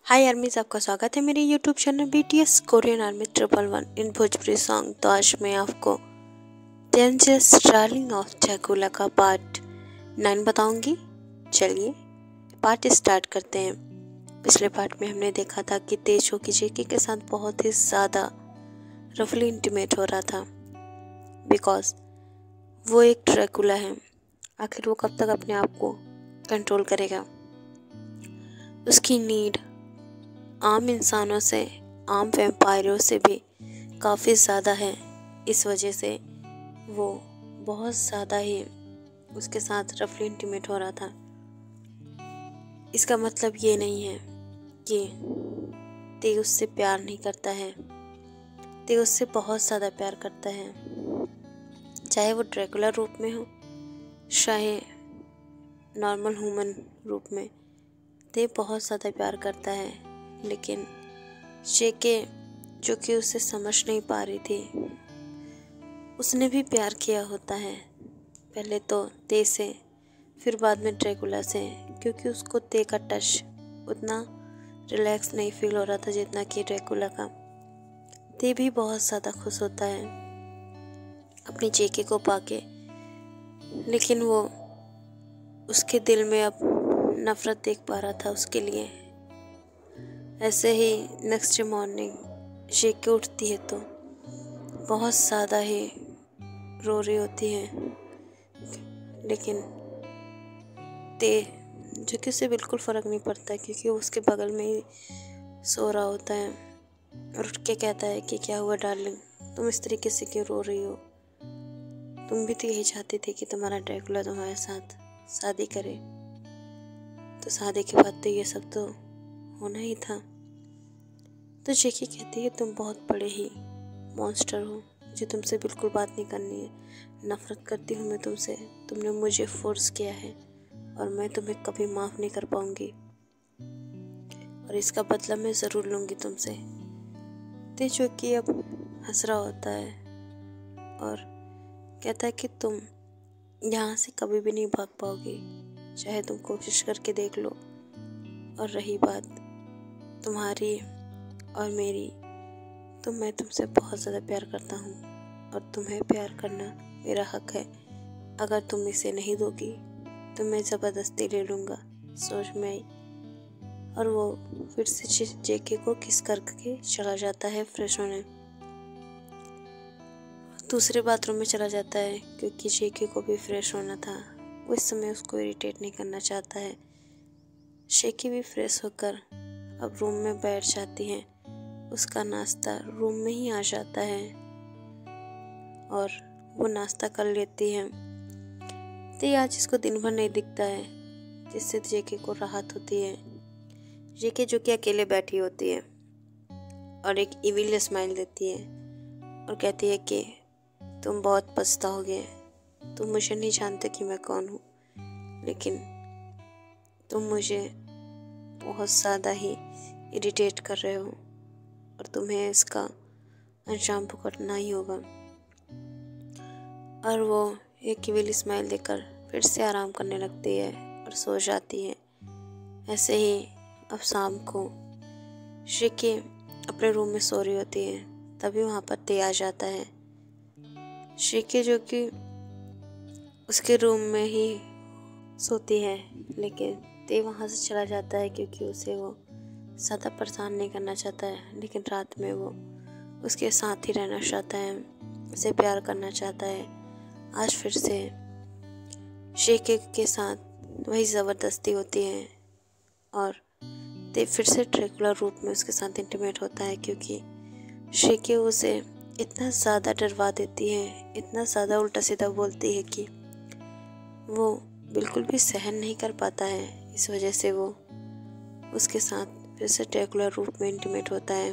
हाय आर्मीज, आपका स्वागत है मेरे YouTube channel BTS Korean army 111 इन भोजपुरी सॉन्ग। तो आज मैं आपको डेंजरस डार्लिंग ऑफ जयकुला का पार्ट 9 बताऊंगी। चलिए पार्ट स्टार्ट करते हैं। पिछले पार्ट में हमने देखा था कि तेजो की जेके के साथ बहुत ही ज़्यादा रफली इंटीमेट हो रहा था, बिकॉज वो एक ड्रैकुला है। आखिर वो कब तक अपने आप को कंट्रोल करेगा। उसकी नीड आम इंसानों से, आम वैम्पायरों से भी काफ़ी ज़्यादा है। इस वजह से वो बहुत ज़्यादा ही उसके साथ रफली इंटीमेट हो रहा था। इसका मतलब ये नहीं है कि ते उससे प्यार नहीं करता है। ते उससे बहुत ज़्यादा प्यार करता है, चाहे वो ड्रैकुला रूप में हो, चाहे नॉर्मल ह्यूमन रूप में। ते बहुत ज़्यादा प्यार करता है, लेकिन जेके जो कि उसे समझ नहीं पा रही थी, उसने भी प्यार किया होता है। पहले तो ते से, फिर बाद में ड्रैकुला से, क्योंकि उसको ते का टच उतना रिलैक्स नहीं फील हो रहा था जितना कि ड्रैकुला का। ते भी बहुत ज़्यादा खुश होता है अपनी जेके को पाके, लेकिन वो उसके दिल में अब नफ़रत देख पा रहा था उसके लिए। ऐसे ही नेक्स्ट मॉर्निंग जेके उठती है तो बहुत ज़्यादा ही रो रही होती है, लेकिन ते जो कि उसे बिल्कुल फ़र्क नहीं पड़ता, क्योंकि वो उसके बगल में ही सो रहा होता है। और उठ के कहता है कि क्या हुआ डार्लिंग, तुम इस तरीके से क्यों रो रही हो? तुम भी तो यही चाहती थी कि तुम्हारा ड्रैकुला तुम्हारे साथ शादी करे, तो शादी के बाद तो ये सब तो होना ही था। तो जेके कहती है तुम बहुत बड़े ही मॉन्स्टर हो, मुझे तुमसे बिल्कुल बात नहीं करनी है, नफ़रत करती हूँ मैं तुमसे। तुमने मुझे फोर्स किया है और मैं तुम्हें कभी माफ़ नहीं कर पाऊँगी, और इसका बदला मैं ज़रूर लूँगी तुमसे। ते जो कि अब हंस रहा होता है और कहता है कि तुम यहाँ से कभी भी नहीं भाग पाओगी, चाहे तुम कोशिश करके देख लो। और रही बात तुम्हारी और मेरी, तो मैं तुमसे बहुत ज़्यादा प्यार करता हूँ और तुम्हें प्यार करना मेरा हक है। अगर तुम इसे नहीं दोगी तो मैं ज़बरदस्ती ले लूँगा, सोच में आई। और वो फिर से जेके को किस करके चला जाता है फ्रेश होने। दूसरे बाथरूम में चला जाता है, क्योंकि जेके को भी फ्रेश होना था। वो इस समय उसको इरिटेट नहीं करना चाहता है। जेके भी फ्रेश होकर अब रूम में बैठ जाती है। उसका नाश्ता रूम में ही आ जाता है और वो नाश्ता कर लेती है। तो आज इसको दिन भर नहीं दिखता है, जिससे जेके को राहत होती है। जेके जो कि अकेले बैठी होती है और एक इविल स्माइल देती है और कहती है कि तुम बहुत पछताओगे, तुम मुझे नहीं जानते कि मैं कौन हूँ, लेकिन तुम मुझे बहुत ज़्यादा ही इरिटेट कर रहे हो और तुम्हें इसका अंजाम भुगतना ही होगा। और वो एक इविल स्माइल देकर फिर से आराम करने लगती है और सो जाती है। ऐसे ही अब शाम को जेके अपने रूम में सो रही होती है, तभी वहाँ पर ते आ जाता है। जेके जो कि उसके रूम में ही सोती है, लेकिन ते वहाँ से चला जाता है क्योंकि उसे वो ज़्यादा परेशान नहीं करना चाहता है। लेकिन रात में वो उसके साथ ही रहना चाहता है, उसे प्यार करना चाहता है। आज फिर से जेके के साथ वही ज़बरदस्ती होती है और ते फिर से ड्रैकुला रूप में उसके साथ इंटीमेट होता है, क्योंकि जेके उसे इतना ज़्यादा डरवा देती है, इतना ज़्यादा उल्टा सीधा बोलती है कि वो बिल्कुल भी सहन नहीं कर पाता है। इस वजह से वो उसके साथ फिर से ड्रैकुला रूप में इंटीमेट होता है।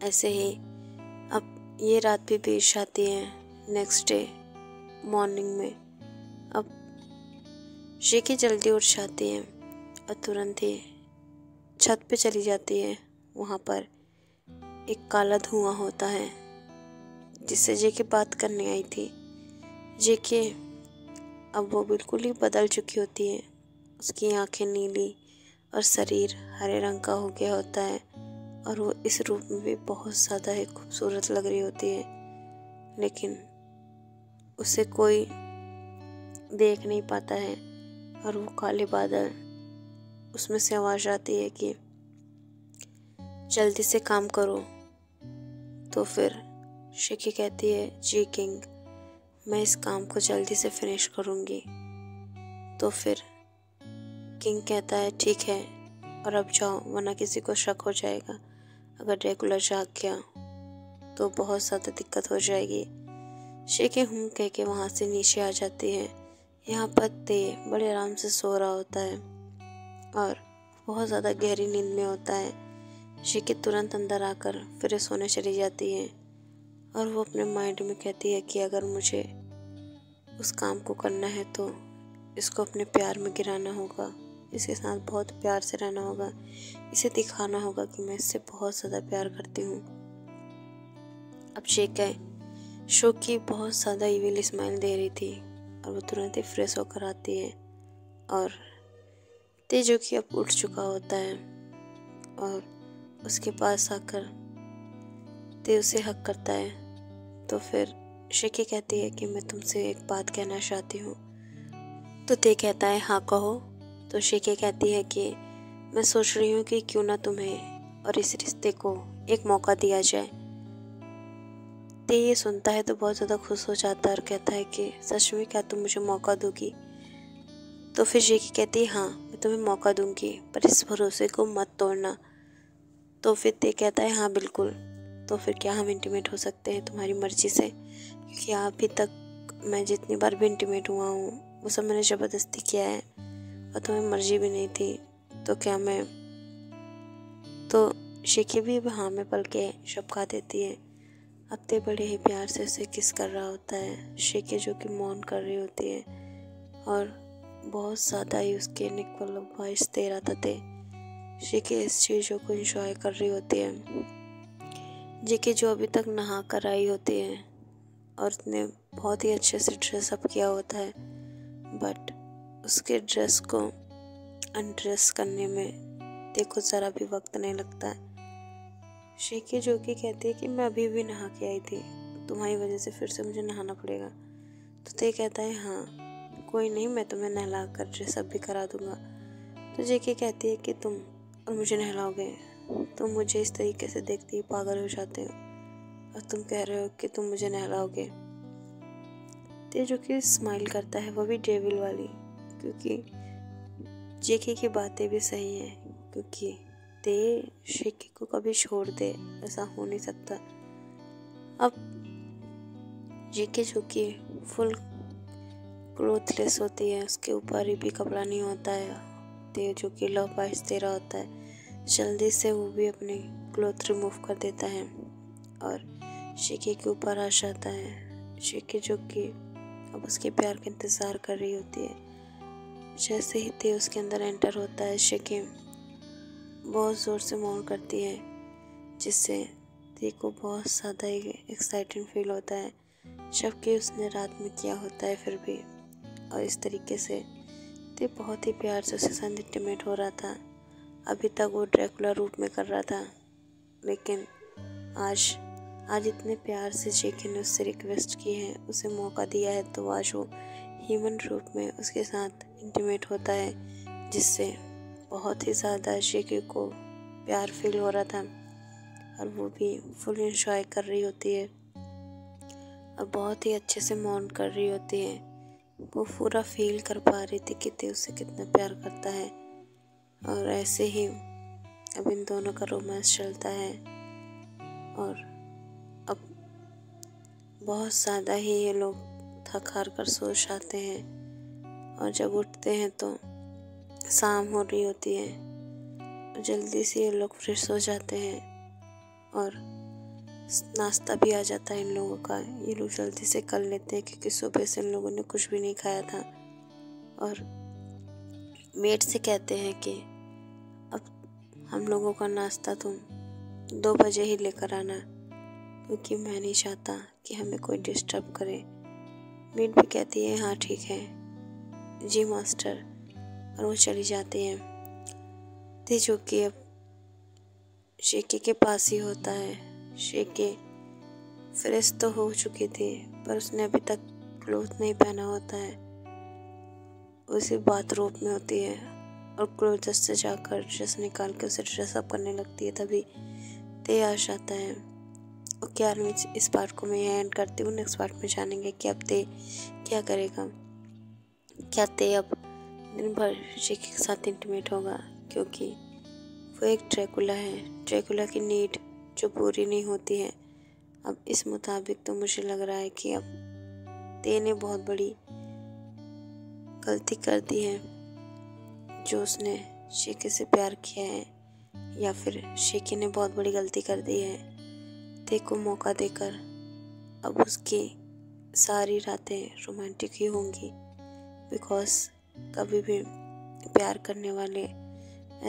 ऐसे ही अब ये रात भी बीत जाती है। नेक्स्ट डे मॉर्निंग में अब जेके जल्दी उठ जाती है और तुरंत ही छत पे चली जाती है। वहाँ पर एक काला धुआं होता है, जिससे जेके बात करने आई थी। जेके अब वो बिल्कुल ही बदल चुकी होती है। उसकी आंखें नीली और शरीर हरे रंग का हो गया होता है और वो इस रूप में भी बहुत ज़्यादा ही खूबसूरत लग रही होती है, लेकिन उसे कोई देख नहीं पाता है। और वो काले बादल, उसमें से आवाज़ आती है कि जल्दी से काम करो। तो फिर शिकी कहती है, जी किंग, मैं इस काम को जल्दी से फिनिश करूँगी। तो फिर किंग कहता है, ठीक है, और अब जाओ, वरना किसी को शक हो जाएगा। अगर ड्रैकुला जाग गया तो बहुत ज़्यादा दिक्कत हो जाएगी। शिकी हूँ कह के वहाँ से नीचे आ जाती है। यहाँ पर ते बड़े आराम से सो रहा होता है और बहुत ज़्यादा गहरी नींद में होता है। शिकी तुरंत अंदर आकर फिर सोने चली जाती है और वो अपने माइंड में कहती है कि अगर मुझे उस काम को करना है तो इसको अपने प्यार में गिराना होगा, इसके साथ बहुत प्यार से रहना होगा, इसे दिखाना होगा कि मैं इससे बहुत ज़्यादा प्यार करती हूँ। अब शो की बहुत ज़्यादा इविल स्माइल दे रही थी और वो तुरंत ही फ्रेश होकर आती है और तेजो की अब उठ चुका होता है और उसके पास आकर ते उसे हक करता है। तो फिर शिकी कहती है कि मैं तुमसे एक बात कहना चाहती हूँ। तो ते कहता है, हाँ कहो। तो शिकी कहती है कि मैं सोच रही हूँ कि क्यों ना तुम्हें और इस रिश्ते को एक मौका दिया जाए। ते ये सुनता है तो बहुत ज़्यादा खुश हो जाता है और कहता है कि सच में क्या तुम मुझे मौका दोगी। तो फिर शिकी कहती है, हाँ मैं तुम्हें मौका दूंगी, पर इस भरोसे को मत तोड़ना। तो फिर ते कहता है, हाँ बिल्कुल। तो फिर क्या हम इंटीमेट हो सकते हैं तुम्हारी मर्जी से, क्योंकि अभी तक मैं जितनी बार भी इंटीमेट हुआ हूँ वो सब मैंने ज़बरदस्ती किया है और तुम्हें मर्जी भी नहीं थी। तो क्या मैं तो शिकी भी हाँ में पल के झपका देती है। अब ते बड़े ही प्यार से उसे किस कर रहा होता है। शिकी जो कि मौन कर रही होती है और बहुत ज़्यादा ही उसके नेक पर वॉइस दे रहा था ते। शिकी इस चीज़ों को एंजॉय कर रही होती है। जेके जो अभी तक नहा कर आई होती है और उसने बहुत ही अच्छे से ड्रेसअप किया होता है, बट उसके ड्रेस को अनड्रेस करने में देखो ज़रा भी वक्त नहीं लगता है। शिकी जो कि कहती है कि मैं अभी भी नहा के आई थी, तुम्हारी वजह से फिर से मुझे नहाना पड़ेगा। तो ते कहता है, हाँ कोई नहीं, मैं तुम्हें नहला कर ड्रेसअप भी करा दूंगा। तो जेके कहती है कि तुम और मुझे नहलाओगे, तुम मुझे इस तरीके से देखते ही पागल हो जाते हो और तुम कह रहे हो कि तुम मुझे नहलाओगे। ते जो कि स्माइल करता है, वो भी डेविल वाली, क्योंकि जेके की बातें भी सही हैं, क्योंकि ते शिकी को कभी छोड़ दे ऐसा हो नहीं सकता। अब जेके जो कि फुल क्लोथलेस होती है, उसके ऊपर ही भी कपड़ा नहीं होता है। ते जो कि लव बाइट्स दे रहा होता है, जल्दी से वो भी अपनी क्लोथ रिमूव कर देता है और शिकी के ऊपर आ जाता है। शिकी जो कि अब उसके प्यार का इंतज़ार कर रही होती है। जैसे ही ते उसके अंदर एंटर होता है, शिकी बहुत ज़ोर से मौन करती है, जिससे ते को बहुत ज़्यादा ही एक्साइटिंग फील होता है, जबकि उसने रात में किया होता है फिर भी। और इस तरीके से ते बहुत ही प्यार से उसके साथ इंटीमेट हो रहा था। अभी तक वो ड्रैकुला रूप में कर रहा था, लेकिन आज इतने प्यार से जेके ने उससे रिक्वेस्ट की है, उसे मौका दिया है, तो आज वो ह्यूमन रूप में उसके साथ इंटीमेट होता है, जिससे बहुत ही ज़्यादा जेके को प्यार फील हो रहा था और वो भी फुल एंजॉय कर रही होती है और बहुत ही अच्छे से मौन कर रही होती है। वो पूरा फील कर पा रही थी कि ते उससे कितना प्यार करता है। और ऐसे ही अब इन दोनों का रोमांस चलता है और अब बहुत ज़्यादा ही ये लोग थक हार कर सो जाते हैं और जब उठते हैं तो शाम हो रही होती है और जल्दी से ये लोग फ्रेश हो जाते हैं और नाश्ता भी आ जाता है इन लोगों का। ये लोग जल्दी से कर लेते हैं क्योंकि सुबह से इन लोगों ने कुछ भी नहीं खाया था और मेड से कहते हैं कि अब हम लोगों का नाश्ता तुम 2 बजे ही लेकर आना, क्योंकि मैं नहीं चाहता कि हमें कोई डिस्टर्ब करे। मेड भी कहती है, हाँ ठीक है जी मास्टर, और वो चली जाती है। थे जो कि अब शेके के पास ही होता है। शेके फ्रेश तो हो चुके थे पर उसने अभी तक क्लोथ नहीं पहना होता है। उसे बाथरूम में होती है और क्लोजेट से जाकर ड्रेस निकाल के उसे ड्रेसअप करने लगती है। तभी ते आ जाता है। ओके यार, इस पार्ट को मैं एंड करती हूँ। नेक्स्ट पार्ट में जानेंगे कि अब ते क्या करेगा। क्या ते अब दिन भर शेके के साथ इंटीमेट होगा, क्योंकि वो एक ड्रैकुला है। ड्रैकुला की नीड जो पूरी नहीं होती है। अब इस मुताबिक तो मुझे लग रहा है कि अब ते ने बहुत बड़ी गलती कर दी है जो उसने शेके से प्यार किया है, या फिर शेके ने बहुत बड़ी गलती कर दी है ते को मौका देकर। अब उसकी सारी रातें रोमांटिक ही होंगी, बिकॉज कभी भी प्यार करने वाले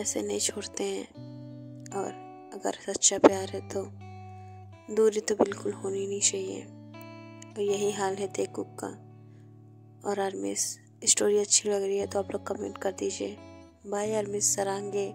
ऐसे नहीं छोड़ते हैं। और अगर सच्चा प्यार है तो दूरी तो बिल्कुल होनी नहीं चाहिए। और यही हाल है तेकुक का। और आर्मिस, स्टोरी अच्छी लग रही है तो आप लोग कमेंट कर दीजिए। बाय आर्मिस सरांगे।